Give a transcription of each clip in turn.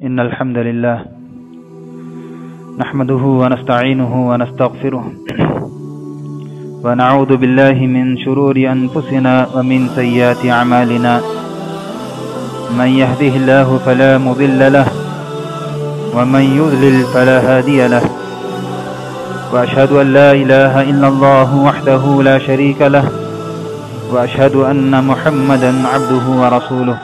إن الحمد لله نحمده ونستعينه ونستغفره ونعوذ بالله من شرور أنفسنا ومن سيئات أعمالنا من يهده الله فلا مضل له ومن يضلل فلا هادي له وأشهد أن لا إله إلا الله وحده لا شريك له وأشهد أن محمدا عبده ورسوله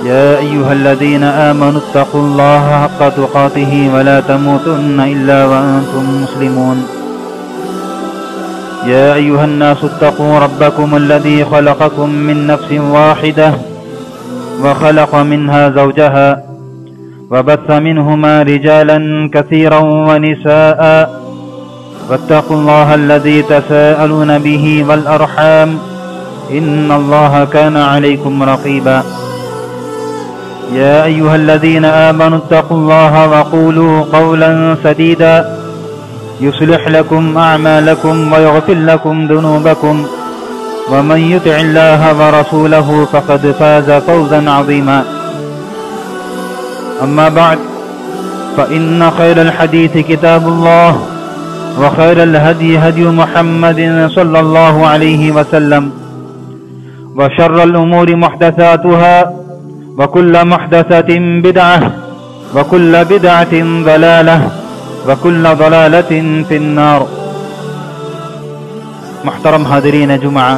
يا أيها الذين آمنوا اتقوا الله حق تقاته ولا تموتن إلا وأنتم مسلمون يا أيها الناس اتقوا ربكم الذي خلقكم من نفس واحدة وخلق منها زوجها وبث منهما رجالا كثيرا ونساء واتقوا الله الذي تساءلون به والأرحام إن الله كان عليكم رقيبا يا أيها الذين آمنوا اتقوا الله وقولوا قولا سديدا يصلح لكم أعمالكم ويغفر لكم ذنوبكم ومن يطع الله ورسوله فقد فاز فوزا عظيما أما بعد فإن خير الحديث كتاب الله وخير الهدي هدي محمد صلى الله عليه وسلم وشر الأمور محدثاتها وكل محدثة بدعة وكل بدعة ضلالة وكل ضلالة في النار. محترم حاضرین جمعہ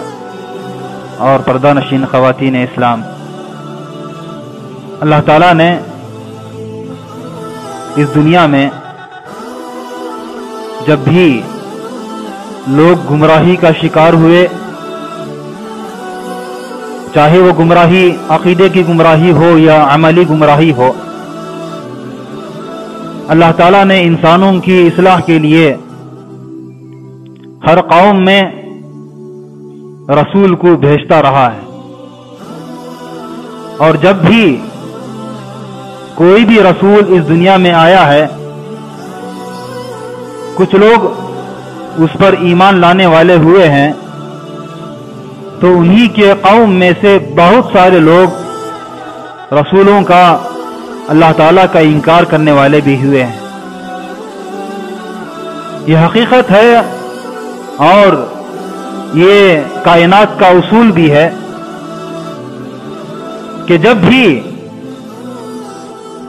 اور پردہ نشین خواتین اسلام، اللہ تعالیٰ نے اس دنیا میں جب بھی لوگ گمراہی کا شکار ہوئے، چاہے وہ گمراہی عقیدے کی گمراہی ہو یا عملی گمراہی ہو، اللہ تعالیٰ نے انسانوں کی اصلاح کے لیے ہر قوم میں رسول کو بھیجتا رہا ہے، اور جب بھی کوئی بھی رسول اس دنیا میں آیا ہے، کچھ لوگ اس پر ایمان لانے والے ہوئے ہیں، تو انہی کے قوم میں سے بہت سارے لوگ رسولوں کا، اللہ تعالیٰ کا انکار کرنے والے بھی ہوئے ہیں۔ یہ حقیقت ہے اور یہ کائنات کا اصول بھی ہے کہ جب بھی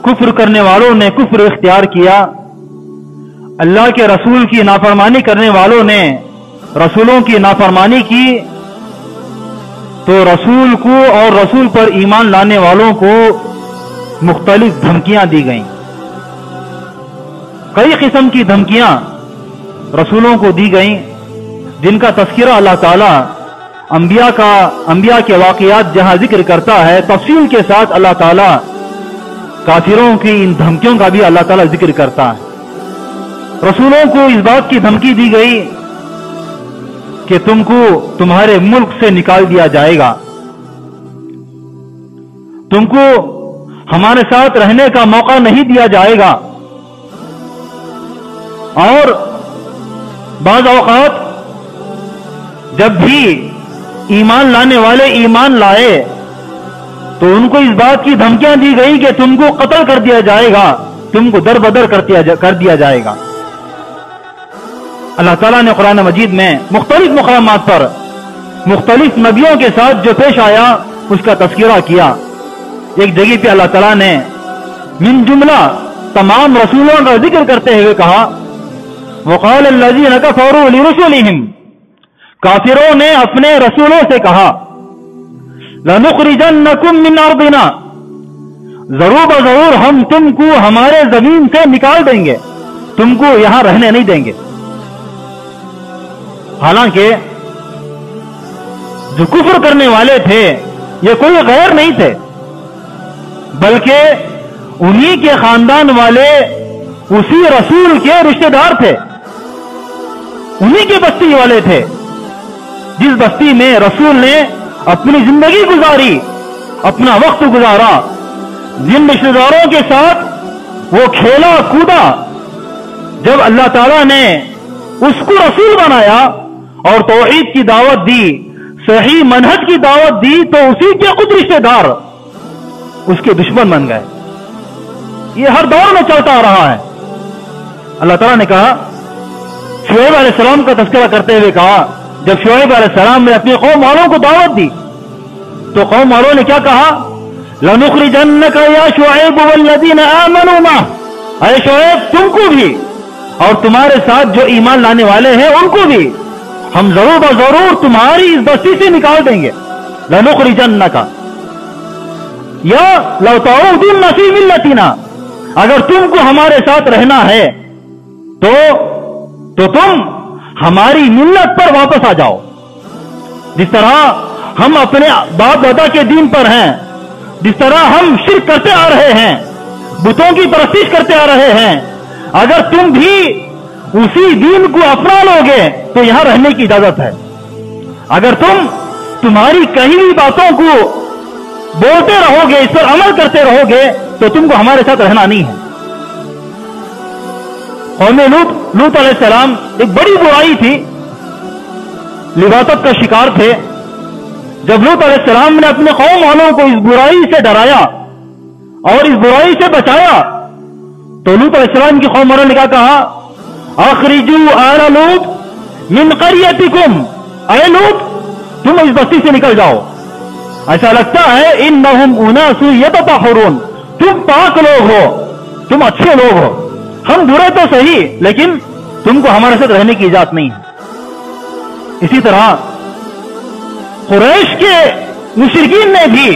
کفر کرنے والوں نے کفر اختیار کیا، اللہ کے رسول کی نافرمانی کرنے والوں نے رسولوں کی نافرمانی کی، تو رسول کو اور رسول پر ایمان لانے والوں کو مختلف دھمکیاں دی گئیں۔ کئی قسم کی دھمکیاں رسولوں کو دی گئیں، جن کا تذکرہ اللہ تعالیٰ انبیاء کے واقعات جہاں ذکر کرتا ہے، تفصیل کے ساتھ اللہ تعالیٰ کافروں کی ان دھمکیوں کا بھی اللہ تعالیٰ ذکر کرتا ہے۔ رسولوں کو اس بات کی دھمکی دی گئی کہ تم کو تمہارے ملک سے نکال دیا جائے گا، تم کو ہمارے ساتھ رہنے کا موقع نہیں دیا جائے گا، اور بعض اوقات جب بھی ایمان لانے والے ایمان لائے تو ان کو اس بات کی دھمکیاں دی گئی کہ تم کو قتل کر دیا جائے گا، تم کو در بدر کر دیا جائے گا۔ اللہ تعالیٰ نے قرآن مجید میں مختلف مقامات پر مختلف نبیوں کے ساتھ جو پیش آیا اس کا تذکرہ کیا۔ ایک جگہ پہ اللہ تعالیٰ نے من جملہ تمام رسولوں کا ذکر کرتے ہوئے کہا، وقال الذین کفروا لرسلہم، کافروں نے اپنے رسولوں سے کہا، لنخرجنکم من ارضنا، ضرور بضرور ہم تم کو ہمارے زمین سے نکال دیں گے، تم کو یہاں رہنے نہیں دیں گے۔ حالانکہ جو کفر کرنے والے تھے یہ کوئی غیر نہیں تھے، بلکہ انہی کے خاندان والے اسی رسول کے رشتہ دار تھے، انہی کے بستی والے تھے، جس بستی میں رسول نے اپنی زندگی گزاری، اپنا وقت گزارا، جن رشتہ داروں کے ساتھ وہ کھیلا کودا۔ جب اللہ تعالیٰ نے اس کو رسول بنایا اور توحید کی دعوت دی، صحیح منہج کی دعوت دی، تو اسی کے خود رشتہ دار اس کے دشمن بن گئے۔ یہ ہر دور میں چلتا آ رہا ہے. اللہ تعالیٰ نے کہا, شعیب علیہ السلام کا تذکرہ کرتے ہوئے کہا, جب شعیب علیہ السلام نے اپنی قوم والوں کو دعوت دی تو قوم والوں نے کیا کہا؟ لَنُخْرِجَنَّكَ يَا شُعَيْبُ وَالَّذِينَ آمَنُوا مَعَهُ, اے شعیب تم کو بھی اور تمہارے ساتھ جو ایمان لانے والے ہیں ان کو بھی ہم ضرور بضرور تمہاری اس بستی سے نکال دیں گے. لَنُخْرِجَنَّكَ یا لَوْ تَعُودُنَّ فِي مِلَّتِنَا, اگر تم کو ہمارے ساتھ رہنا ہے تو تم ہماری ملت پر واپس آ جاؤ. جس طرح ہم اپنے باپ دادا کے دین پر ہیں, جس طرح ہم شرک کرتے آ رہے ہیں, بتوں کی پرستش کرتے آ رہے ہیں, اگر تم بھی اسی دین کو اپنا لو گے تو یہاں رہنے کی اجازت ہے. اگر تمہاری کہیں بھی باتوں کو بولتے رہو گے, اس پر عمل کرتے رہو گے تو تم کو ہمارے ساتھ رہنا نہیں ہے. قوم لوط علیہ السلام ایک بڑی برائی تھی, لواطت کا شکار تھے. جب لوط علیہ السلام نے اپنے قوم والوں کو اس برائی سے ڈرایا اور اس برائی سے بچایا تو لوط علیہ السلام کی قوم والوں نے کیا کہا؟ اخرجوا آل لوط من قریتکم, اے لوط تم اس بستی سے نکل جاؤ. ایسا لگتا ہے انہم اناس یتطہرون, تم پاک لوگ ہو, تم اچھے لوگ ہو, ہم برے تو صحیح لیکن تم کو ہمارے ساتھ رہنے کی اجازت نہیں ہے. اسی طرح قریش کے مشرکین نے بھی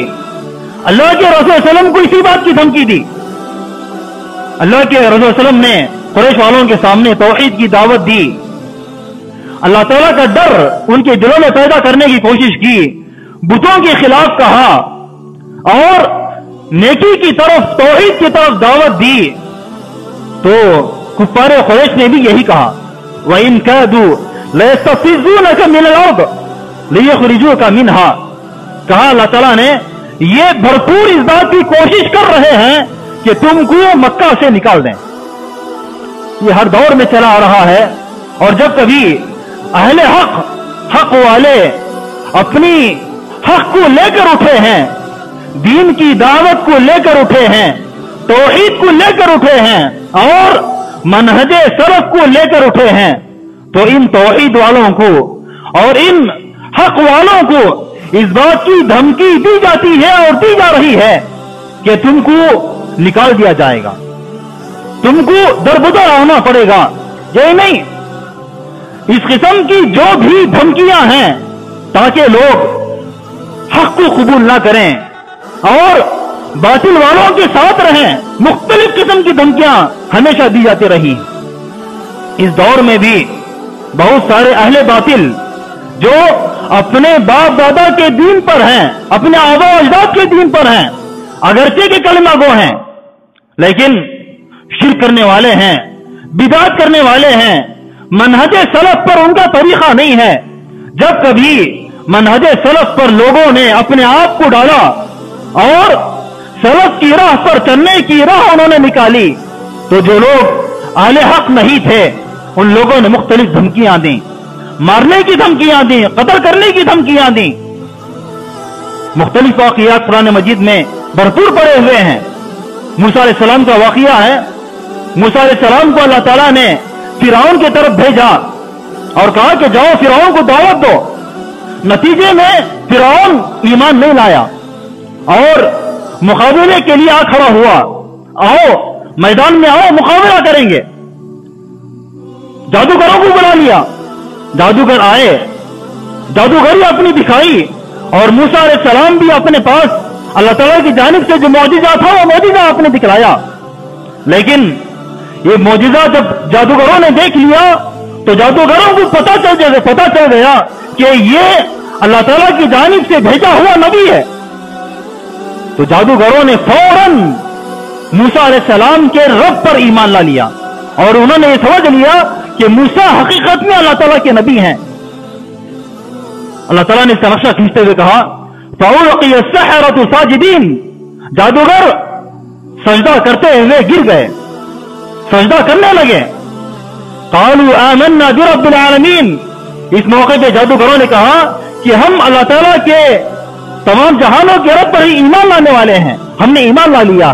اللہ کے رسول صلی اللہ علیہ وسلم کو اسی بات کی دھمکی دی. اللہ کے رسول صلی اللہ علیہ وسلم نے قریش والوں کے سامنے توحید کی دعوت دی, اللہ تعالیٰ کا ڈر ان کے دلوں میں پیدا کرنے کی کوشش کی, بتوں کے خلاف کہا اور نیکی کی طرف توحید کی طرف دعوت دی. تو کفار قریش نے بھی یہی کہا, وَإِن كَادُوا لَيَسْتَفِزُّونَكَ مِنَ الْأَرْضِ لِيُخْرِجُوكَ مِنْهَا, کہا اللہ تعالیٰ نے یہ بھرپور اس بات کی کوشش کر رہے ہیں کہ تم کو مکہ سے نکال دیں. یہ ہر دور میں چلا آ رہا ہے, اور جب کبھی اہل حق والے اپنی حق کو لے کر اٹھے ہیں, دین کی دعوت کو لے کر اٹھے ہیں, توحید کو لے کر اٹھے ہیں اور منہج سلف کو لے کر اٹھے ہیں, تو ان توحید والوں کو اور ان حق والوں کو اس بات کی دھمکی دی جاتی ہے اور دی جا رہی ہے کہ تم کو نکال دیا جائے گا, تم کو دربدر آنا پڑے گا. یہی نہیں, اس قسم کی جو بھی دھمکیاں ہیں تاکہ لوگ حق کو قبول نہ کریں اور باطل والوں کے ساتھ رہیں, مختلف قسم کی دھمکیاں ہمیشہ دی جاتی رہی. اس دور میں بھی بہت سارے اہل باطل جو اپنے باپ دادا کے دین پر ہیں, اپنے آبا و اجداد کے دین پر ہیں, اگرچہ کے کلمہ گو ہیں لیکن شرک کرنے والے ہیں, بدعت کرنے والے ہیں, منہج سلف پر ان کا طریقہ نہیں ہے. جب کبھی منہج سلف پر لوگوں نے اپنے آپ کو ڈالا اور سلف کی راہ پر چلنے کی راہ انہوں نے نکالی تو جو لوگ اہل حق نہیں تھے ان لوگوں نے مختلف دھمکیاں دیں, مارنے کی دھمکیاں دیں, قتل کرنے کی دھمکیاں دیں. مختلف واقعات قرآن مجید میں بھرپور پڑے ہوئے ہیں. موسیٰ علیہ السلام کا واقعہ ہے. موسیٰ علیہ السلام کو اللہ تعالیٰ نے فرعون کی طرف بھیجا اور کہا کہ جاؤ فرعون کو دعوت دو. نتیجے میں فرعون ایمان نہیں لایا اور مقابلے کے لیے آ کھڑا ہوا, آؤ میدان میں آؤ مقابلہ کریں گے. جادوگروں کو بلا لیا, جادوگر آئے, جادوگری اپنی دکھائی اور موسیٰ علیہ السلام بھی اپنے پاس اللہ تعالیٰ کی جانب سے جو معجزہ تھا وہ معجزہ آپ نے دکھلایا. لیکن یہ معجزہ جب جادوگروں نے دیکھ لیا تو جادوگروں کو پتا چل گیا کہ یہ اللہ تعالیٰ کی جانب سے بھیجا ہوا نبی ہے. تو جادوگروں نے فوراً موسیٰ علیہ السلام کے رب پر ایمان لا لیا اور انہوں نے یہ سمجھ لیا کہ موسیٰ حقیقت میں اللہ تعالیٰ کے نبی ہیں. اللہ تعالیٰ نے اس کا نقشہ کھینچتے ہوئے کہا فَأُلْقِيَ السَّحَرَةُ سَاجِدِينَ, جادوگر سجدہ کرتے ہوئے گر گئے, سجدہ کرنے لگے. قَالُوا آمَنَّا بِرَبِّ الْعَالَمِينَ, اس موقع پہ جادوگروں نے کہا کہ ہم اللہ تعالیٰ کے تمام جہانوں کے رب پر ہی ایمان لانے والے ہیں, ہم نے ایمان لا لیا.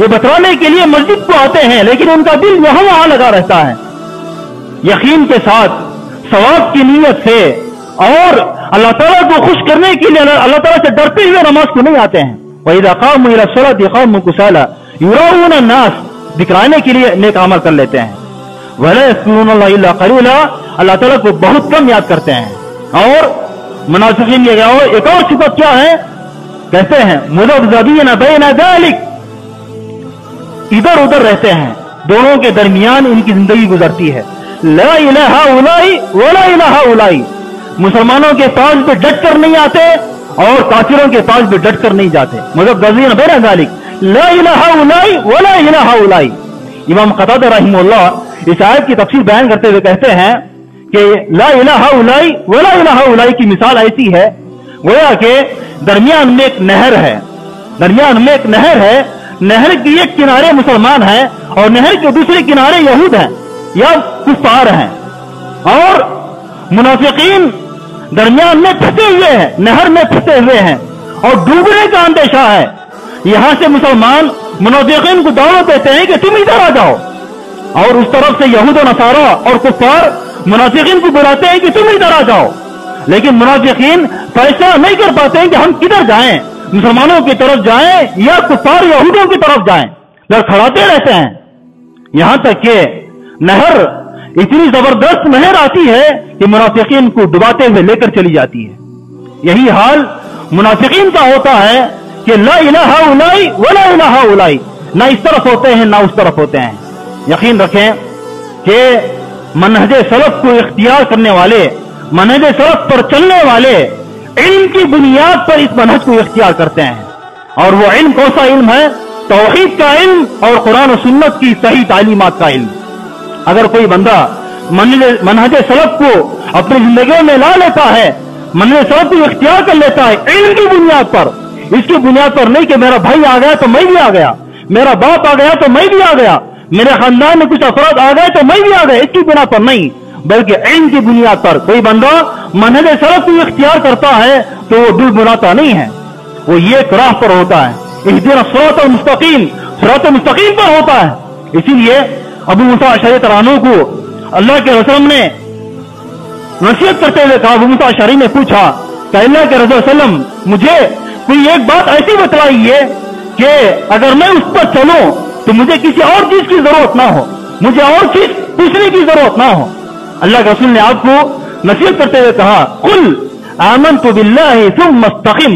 یہ بتلانے کے لیے مسجد کو آتے ہیں لیکن ان کا دل یہاں وہاں لگا رہتا ہے. یقین کے ساتھ ثواب کی نیت سے اور اللہ تعالیٰ کو خوش کرنے کے لیے اللہ تعالیٰ سے ڈرتے ہوئے نماز کو نہیں آتے ہیں. وَإِذَا قَامُوا إِلَى الصَّلَاةِ قَامُوا كُسَالَىٰ يُرَاءُونَ النَّاسَ دکھانے کے لیے نیک عمل کر لیتے ہیں. وَلَا يَذْكُرُونَ اللَّهَ إِلَّا قَلِيلًا اللہ تعالیٰ کو بہت کم یاد کرتے ہیں. اور منافقین یہ ایک اور صفت کیا ہے؟ کہتے ہیں مذبذبین بین ذلک، ادھر ادھر رہتے ہیں، دونوں کے درمیان ان کی زندگی گزرتی ہے. لا الہ الا ولا الہ الا، مسلمانوں کے پاس پہ ڈٹ کر نہیں آتے اور کافروں کے پاس بھی ڈٹ کر نہیں جاتے. مذبذبین بین ذلک لا الہ الا ولا الہ الا. امام قتادہ رحمہ اللہ اس آیت کی تفسیر بیان کرتے ہوئے کہتے ہیں کہ لا الہ الا ولا الہ الا کی مثال ایسی ہے گویا کہ درمیان میں ایک نہر ہے، درمیان میں ایک نہر ہے، نہر کے ایک کنارے مسلمان ہیں اور نہر کے دوسرے کنارے یہود ہیں یا کفار ہیں، اور منافقین درمیان میں پھنسے ہوئے ہیں، نہر میں پھنسے ہوئے ہیں اور ڈوبنے کا اندیشہ ہے. یہاں سے مسلمان منافقین کو دعوت دیتے ہیں کہ تم ادھر آ جاؤ، اور اس طرف سے یہود و نصارہ اور کفار منافقین کو بلاتے ہیں کہ تم ادھر آ جاؤ. لیکن منافقین فیصلہ نہیں کر پاتے ہیں کہ ہم کدھر جائیں، مسلمانوں کی طرف جائیں یا کفار یہودوں کی طرف جائیں، لڑکھڑاتے رہتے ہیں. یہاں تک کہ نہر اتنی زبردست نہر آتی ہے کہ منافقین کو ڈباتے ہوئے لے کر چلی جاتی ہے. یہی حال منافقین کا ہوتا ہے کہ لا الہ الا ولا الہ الا، نہ اس طرف ہوتے ہیں نہ اس طرف ہوتے ہیں. یقین رکھیں کہ منہج سلف کو اختیار کرنے والے، منہج سلف پر چلنے والے علم کی بنیاد پر اس منہج کو اختیار کرتے ہیں. اور وہ علم کون سا علم ہے؟ توحید کا علم اور قرآن و سنت کی صحیح تعلیمات کا علم. اگر کوئی بندہ منہج سلف کو اپنی زندگیوں میں لا لیتا ہے، منہج سلف کو اختیار کر لیتا ہے علم کی بنیاد پر، اس کی بنیاد پر نہیں کہ میرا بھائی آ گیا تو میں بھی آ گیا، میرا باپ آ گیا تو میں بھی آ گیا، میرے خاندان میں کچھ افراد آ گئے تو میں بھی آ گیا، اس کی بنا پر نہیں، بلکہ علم کی بنیاد پر کوئی بندہ منہج سلف کو اختیار کرتا ہے تو وہ ڈل بلاتا نہیں ہے، وہ ایک راہ پر ہوتا ہے. اہدنا الصراط المستقیم، صراط المستقیم پر ہوتا ہے. اسی لیے ابو موسیٰ اشعری عنہ کو اللہ کے رسول نے نصیحت کرتے ہوئے کہا، ابو موسیٰ اشعری نے پوچھا کہ اللہ کے رسول صلی اللہ علیہ وسلم مجھے کوئی ایک بات ایسی بتلائیے کہ اگر میں اس پر چلوں تو مجھے کسی اور چیز کی ضرورت نہ ہو، مجھے اور چیز پوچھنے کی ضرورت نہ ہو. اللہ کے رسول نے آپ کو نصیحت کرتے ہوئے کہا قل آمنت باللہ ثم استقم،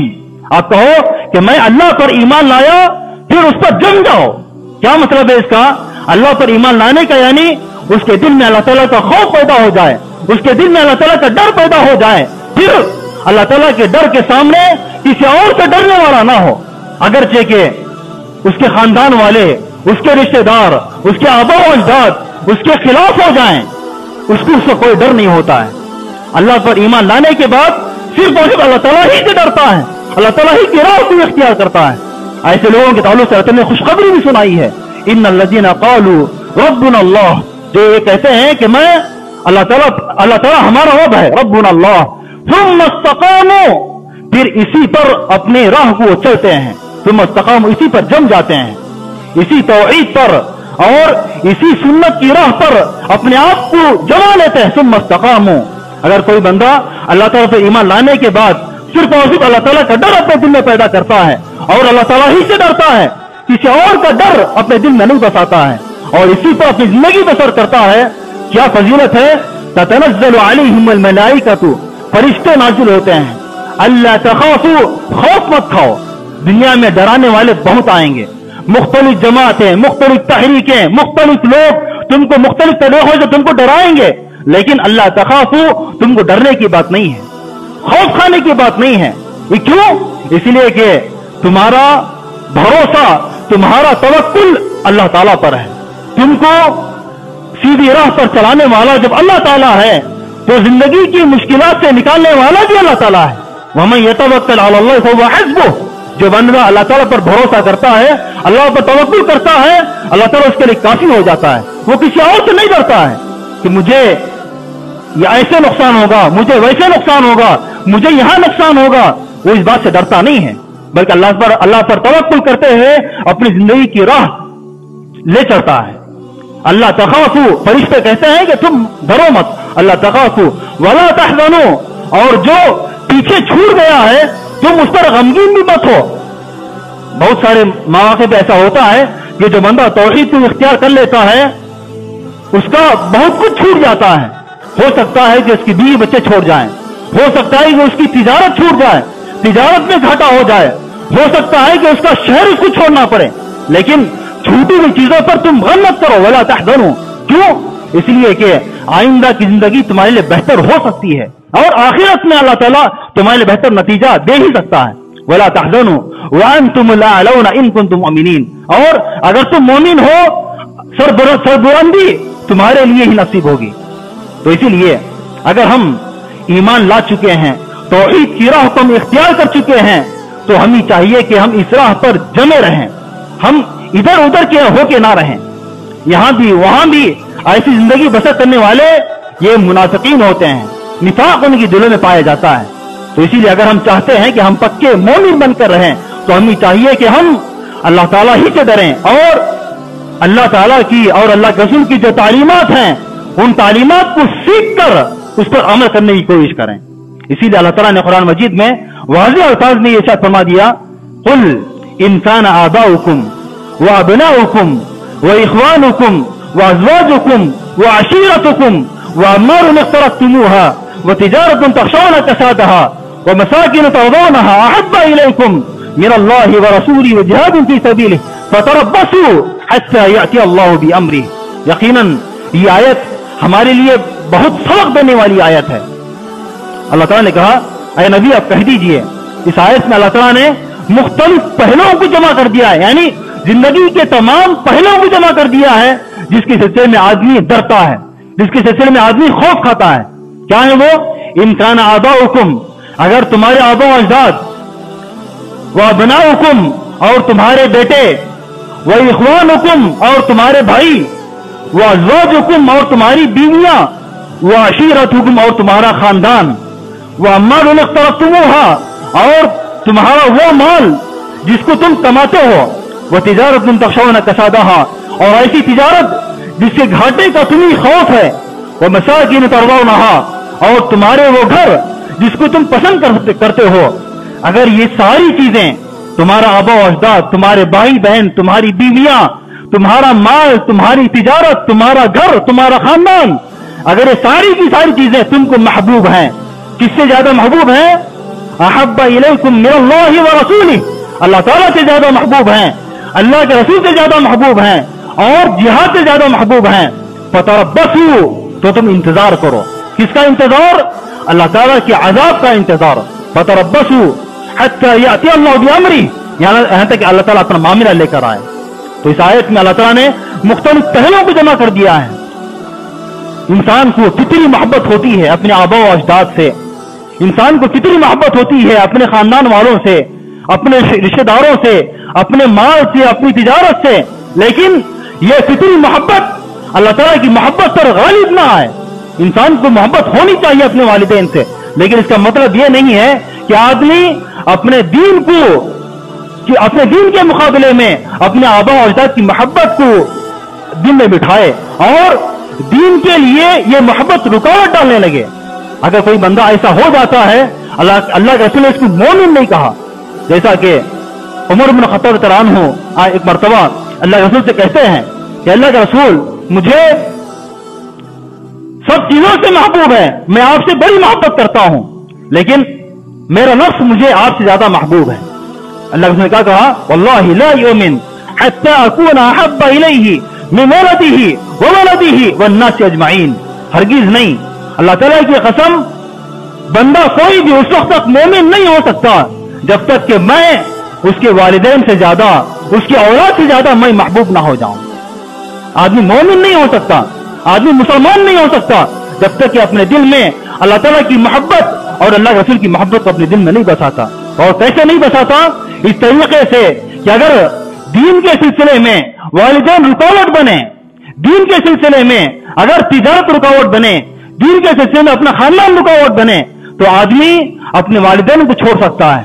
آپ کہو کہ میں اللہ پر ایمان لایا پھر اس پر جم جاؤ. کیا مطلب ہے اس کا؟ اللہ پر ایمان لانے کا یعنی اس کے دل میں اللہ تعالیٰ کا خوف پیدا ہو جائے، اس کے دل میں اللہ تعالیٰ کا ڈر پیدا ہو جائے، پھر اللہ تعالیٰ کے ڈر کے سامنے کسی اور سے ڈرنے والا نہ ہو، اگرچہ کہ اس کے خاندان والے، اس کے رشتہ دار، اس کے آبا و اجداد اس کے خلاف ہو جائیں، اس کو اس سے کوئی ڈر نہیں ہوتا ہے. اللہ پر ایمان لانے کے بعد صرف اور صرف اللہ تعالیٰ ہی سے ڈرتا ہے، اللہ تعالیٰ ہی کی راہ کو اختیار کرتا ہے. ایسے لوگوں کے تعلق سے اللہ نے خوشخبری بھی سنائی ہے، ان الذین قالوا ربنا اللہ، جو یہ کہتے ہیں کہ میں اللہ تعالیٰ ہمارا رب ہے، ربنا اللہ، ثم استقاموا، پھر اسی پر اپنے راہ کو چلتے ہیں، ثم استقاموا، اسی پر جم جاتے ہیں، اسی توحید پر اور اسی سنت کی راہ پر اپنے آپ کو جما لیتے ہیں. ثم استقاموا، اگر کوئی بندہ اللہ تعالیٰ پر ایمان لانے کے بعد صرف اور صرف اللہ تعالیٰ کا ڈر اپنے دل میں پیدا کرتا ہے اور اللہ تعالیٰ ہی سے ڈرتا ہے، کسی اور کا ڈر اپنے دل میں نہیں بساتا ہے اور اسی پر اپنی زندگی بسر کرتا ہے، کیا فضیلت ہے؟ تتنزل علیہم الملائکۃ، فرشتے نازل ہوتے ہیں، اللہ تخافوا، خوف مت کھاؤ. دنیا میں ڈرانے والے بہت آئیں گے، مختلف جماعتیں، مختلف تحریکیں، مختلف لوگ تم کو مختلف طریقوں سے تم کو ڈرائیں گے، لیکن اللہ تخافوا، تم کو ڈرنے کی بات نہیں ہے، خوف کھانے کی بات نہیں ہے. یہ کیوں؟ اس لیے کہ تمہارا بھروسہ، تمہارا توکل اللہ تعالیٰ پر ہے. تم کو سیدھی راہ پر چلانے والا جب اللہ تعالیٰ ہے تو زندگی کی مشکلات سے نکالنے والا بھی اللہ تعالیٰ ہے. وَمَن يَتَوَكَّلْ عَلَى اللَّهِ فَهُوَ حَسْبُهُ، جو بندہ اللہ تعالیٰ پر بھروسہ کرتا ہے، اللہ پر توکل کرتا ہے، اللہ تعالیٰ اس کے لیے کافی ہو جاتا ہے. وہ کسی اور سے نہیں ڈرتا ہے کہ مجھے یہ ایسے نقصان ہوگا، مجھے ویسے نقصان ہوگا، مجھے یہاں نقصان ہوگا، وہ اس بات سے ڈرتا نہیں ہے. بلکہ اللہ پر توکل کرتے ہوئے اپنی زندگی کی راہ لے چلتا ہے. اللہ تخافو، فرشتے کہتے ہیں کہ تم ڈرو مت. اللہ تخافو ولا تحزنوا، اور جو پیچھے چھوٹ گیا ہے تم اس پر غمگین بھی مت ہو. بہت سارے مواقع پہ ایسا ہوتا ہے کہ جو بندہ توحید کو اختیار کر لیتا ہے اس کا بہت کچھ چھوٹ جاتا ہے. ہو سکتا ہے کہ اس کی بیوی بچے چھوڑ جائیں، ہو سکتا ہے کہ اس کی تجارت چھوٹ جائے، تجارت میں گھاٹا ہو جائے، ہو سکتا ہے کہ اس کا شہر اس کو چھوڑنا پڑے. لیکن چھوٹی ہوئی چیزوں پر تم غم مت کرو. ولا تحزنوا، کیوں؟ اس لیے کہ آئندہ کی زندگی تمہارے لیے بہتر ہو سکتی ہے اور آخرت میں اللہ تعالیٰ تمہارے لیے بہتر نتیجہ دے ہی سکتا ہے. ولا تحزنوا وانتم الاعلون ان کنتم مؤمنین، اور اگر تم مومن ہو سربلندی تمہارے لیے ہی نصیب ہوگی. تو اسی لیے اگر ہم ایمان لا چکے ہیں، توحید کی راہ کو ہم اختیار کر چکے ہیں، تو ہمیں چاہیے کہ ہم اس راہ پر جمے رہیں، ہم ادھر ادھر کے ہو کے نہ رہیں. یہاں بھی وہاں بھی ایسی زندگی بسر کرنے والے یہ منافقین ہوتے ہیں، نفاق ان کی دلوں میں پایا جاتا ہے. تو اسی لیے اگر ہم چاہتے ہیں کہ ہم پکے مومن بن کر رہیں تو ہمیں چاہیے کہ ہم اللہ تعالیٰ ہی سے ڈریں اور اللہ تعالیٰ کی اور اللہ کے رسول کی جو تعلیمات ہیں ان تعلیمات کو سیکھ کر اس پر عمل کرنے کی کوشش کریں. اسی لیے اللہ تعالیٰ نے قرآن مجید میں واضح الفاظ میں یہ ارشاد فرما دیا، قل ان کان آباؤکم وابناؤکم واخوانکم وازواجکم وعشیرتکم واموال اقترفتموها وتجارة تخشون كسادها ومساكن ترضونها احب اليكم من الله ورسوله وجهاد في سبيله فتربصوا حتى يأتي الله بأمره. یقیناً یہ آیت ہمارے لیے بہت سبق دینے والی آیت ہے. اللہ تعالیٰ نے کہا اے نبی آپ کہہ دیجئے، اس آیت میں اللہ تعالیٰ نے مختلف پہلوؤں کو جمع کر دیا ہے، یعنی زندگی کے تمام پہلوؤں کو جمع کر دیا ہے جس کے سلسلے میں آدمی ڈرتا ہے، جس کے سلسلے میں آدمی خوف کھاتا ہے. کیا ہے وہ؟ ان کان آباؤکم، اگر تمہارے آبا و اجداد، وابناؤکم اور تمہارے بیٹے، واخوانکم اور تمہارے بھائی، وازواجکم اور تمہاری بیویاں، وعشیرتکم اور تمہارا خاندان، واموال اقترفتموها اور تمہارا وہ مال جس کو تم کماتے ہو، وتجارۃ تخشون کسادها اور ایسی تجارت جس کے گھاٹے کا تمہیں خوف ہے، ومساکن ترضونها اور تمہارے وہ گھر جس کو تم پسند کرتے ہو. اگر یہ ساری چیزیں، تمہارا آبا و اجداد، تمہارے بھائی بہن، تمہاری بیویاں، تمہارا مال، تمہاری تجارت، تمہارا گھر، تمہارا خاندان، اگر یہ ساری کی ساری چیزیں تم کو محبوب ہیں، کس سے زیادہ محبوب ہیں؟ احب الیکم من اللہ ورسولہ، اللہ تعالیٰ سے زیادہ محبوب ہیں، اللہ کے رسول سے زیادہ محبوب ہیں اور جہاد سے زیادہ محبوب ہیں. فتربصوا، تو تم انتظار کرو. کس کا انتظار؟ اللہ تعالیٰ کے عذاب کا انتظار. فتربصوا حتی یأتی اللہ بأمرہ، یہاں تک کہ اللہ تعالیٰ اپنا معاملہ لے کر آئے. تو اس آیت میں اللہ تعالیٰ نے مختلف پہلوؤں کو جمع کر دیا ہے. انسان کو کتنی محبت ہوتی ہے اپنے آبا و اجداد سے، انسان کو کتنی محبت ہوتی ہے اپنے خاندان والوں سے، اپنے رشتہ داروں سے، اپنے مال سے، اپنی تجارت سے، لیکن یہ کتنی محبت اللہ تعالیٰ کی محبت پر غالب نہ آئے. انسان کو محبت ہونی چاہیے اپنے والدین سے، لیکن اس کا مطلب یہ نہیں ہے کہ آدمی اپنے دین کو، کہ اپنے دین کے مقابلے میں اپنے آبا و اجداد کی محبت کو دل میں بٹھائے اور دین کے لیے یہ محبت رکاوٹ ڈالنے لگے. اگر کوئی بندہ ایسا ہو جاتا ہے، اللہ کے رسول نے اس کو مومن نہیں کہا. جیسا کہ عمر بن خطاب رضی اللہ عنہ ایک مرتبہ اللہ کے رسول سے کہتے ہیں کہ اللہ کے رسول مجھے سب چیزوں سے محبوب ہے، میں آپ سے بڑی محبت کرتا ہوں، لیکن میرا نفس مجھے آپ سے زیادہ محبوب ہے. اللہ کے رسول نے کیا کہا؟ واللہ لا یؤمن حتی اکون احب الیہ من ولدہ وولدہ والناس اجمعین. ہرگز نہیں، اللہ تعالیٰ کی قسم، بندہ کوئی بھی اس وقت تک مومن نہیں ہو سکتا جب تک کہ میں اس کے والدین سے زیادہ، اس کی اولاد سے زیادہ میں محبوب نہ ہو جاؤں. آدمی مومن نہیں ہو سکتا، آدمی مسلمان نہیں ہو سکتا جب تک کہ اپنے دل میں اللہ تعالیٰ کی محبت اور اللہ کے رسول کی محبت کو اپنے دل میں نہیں بساتا. اور کیسے نہیں بساتا؟ اس طریقے سے کہ اگر دین کے سلسلے میں والدین رکاوٹ بنے، دین کے سلسلے میں اگر تجارت رکاوٹ بنے، دین کے سلسلے میں اپنا خاندان رکاوٹ بنے، تو آدمی اپنے والدین کو چھوڑ سکتا ہے،